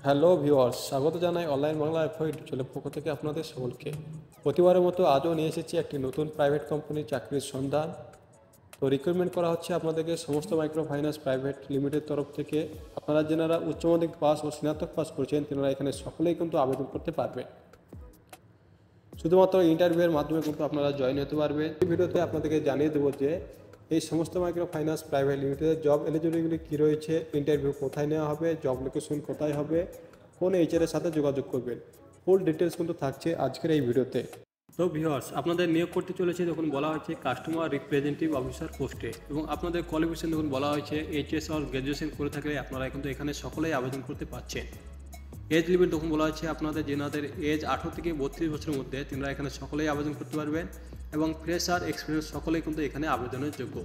Hello viewers, স্বাগত জানাই online Bangla F YouTube চ্যানেলের পক্ষ থেকে আপনাদের সকলকে। প্রতিবারের মতো আজও নিয়ে এসেছি একটি নতুন প্রাইভেট কোম্পানির চাকরির সন্ধান। তো রিক্রুটমেন্ট করা হচ্ছে আপনাদেরকে সমস্ত মাইক্রো ফাইন্যান্স প্রাইভেট লিমিটেড তরফ থেকে। আপনারা যেনারা উচ্চ মাধ্যমিক পাস ও স্নাতক পাস করেছেন তেনারা এখানে সকলেই কিন্তু আবেদন করতে পারবেন। শুধুমাত্র ইন্টারভিউয়ের মাধ্যমে কিন্তু আপনারা জয়েন হতে পারবেন। এই ভিডিওতে আপনাদেরকে জানিয়ে দেবো যে এই সমস্ত মাইক্রো ফাইন্যান্স প্রাইভেট লিমিটেডের জব এলিজিবিলিটি কী রয়েছে, ইন্টারভিউ কোথায় নেওয়া হবে, জব লোকেশন কোথায় হবে, কোন এইচআর এর সাথে যোগাযোগ করবেন, ফুল ডিটেলস কিন্তু থাকছে আজকের এই ভিডিওতে। তো ভিউয়ার্স, আপনাদের নিয়োগ করতে চলেছে যখন বলা হয়েছে কাস্টমার রিপ্রেজেন্টেটিভ অফিসার পোস্টে, এবং আপনাদের কোয়ালিফিকেশন যখন বলা হয়েছে এইচএস আর গ্র্যাজুয়েশন করে থাকলে আপনারা কিন্তু এখানে সকলেই আবেদন করতে পারছেন। এজ লিমিট তখন বলা হয়েছে আপনাদের যেনাদের এজ 18 থেকে 32 বছরের মধ্যে তিনারা এখানে সকলেই আবেদন করতে পারবেন, এবং ফ্রেশার এক্সপিরিয়েন্স সকলেই কিন্তু এখানে আবেদনের যোগ্য।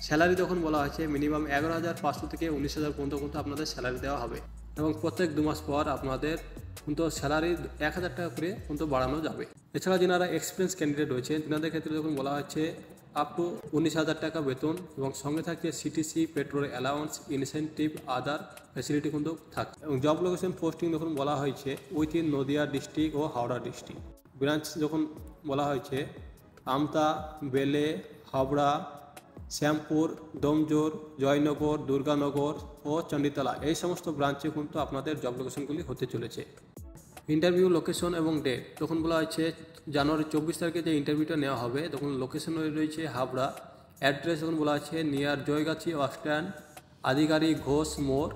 স্যালারি তখন বলা হয়েছে মিনিমাম 11,500 থেকে 19,000 পর্যন্ত কিন্তু আপনাদের স্যালারি দেওয়া হবে, এবং প্রত্যেক 2 মাস পর আপনাদের কিন্তু স্যালারি 1,000 টাকা করে কিন্তু বাড়ানো যাবে। এছাড়া যারা এক্সপিরিয়েন্স ক্যান্ডিডেট রয়েছেন তাদের ক্ষেত্রে যখন বলা হচ্ছে আপ টু 19,000 টাকা বেতন, এবং সঙ্গে থাকছে সিটিসি, পেট্রোল অ্যালাউন্স, ইনসেন্টিভ, আদার ফ্যাসিলিটি কিন্তু থাকে। এবং জব লোকেশন পোস্টিং যখন বলা হয়েছে উইথিন নদিয়া ডিস্ট্রিক্ট ও হাওড়া ডিস্ট্রিক্ট। ব্রাঞ্চ যখন বলা হয়েছে আমতা, বেলে, হাওড়া, শ্যামপুর, ডোমজুর, জয়নগর, দুর্গানগর ও চণ্ডীতলা, এই সমস্ত ব্রাঞ্চে কিন্তু আপনাদের জব লোকেশনগুলি হতে চলেছে। ইন্টারভিউ লোকেশন এবং ডেট তখন বলা হয়েছে জানুয়ারি 24 তারিখে যে ইন্টারভিউটা নেওয়া হবে, তখন লোকেশন রয়েছে হাবড়া। অ্যাড্রেস তখন বলা হয়েছে near Joygachhi bus stand, Adhikari Ghosh মোড়।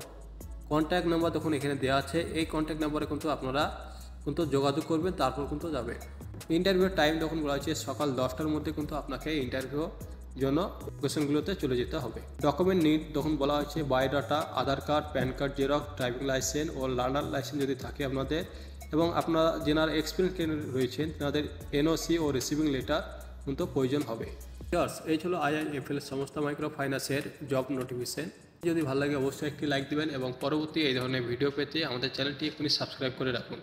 কন্ট্যাক্ট নাম্বার তখন এখানে দেওয়া আছে, এই কন্ট্যাক্ট নাম্বারে কিন্তু আপনারা কিন্তু যোগাযোগ করবেন, তারপর কিন্তু যাবে। ইন্টারভিউর টাইম তখন বলা হয়েছে সকাল 10টার মধ্যে কিন্তু আপনাকে ইন্টারভিউ জন্য লোকেশনগুলোতে চলে যেতে হবে। ডকুমেন্ট নিড তখন বলা হয়েছে biodata, Aadhaar card, PAN card xerox, driving licence ও লার্নার লাইসেন্স যদি থাকে আপনাদের, এবং আপনারা যেনার এক্সপিরিয়েন্স রয়েছেন তাদের এনওসি ও রিসিভিং লেটার কিন্তু প্রয়োজন হবে। এই ছিল আইআইএফএল সমস্ত মাইক্রো ফাইন্যান্সের জব নোটিফিকেশন। যদি ভালো লাগে অবশ্যই একটি লাইক দিবেন, এবং পরবর্তী এই ধরনের ভিডিও পেতে আমাদের চ্যানেলটি এখনই সাবস্ক্রাইব করে রাখুন।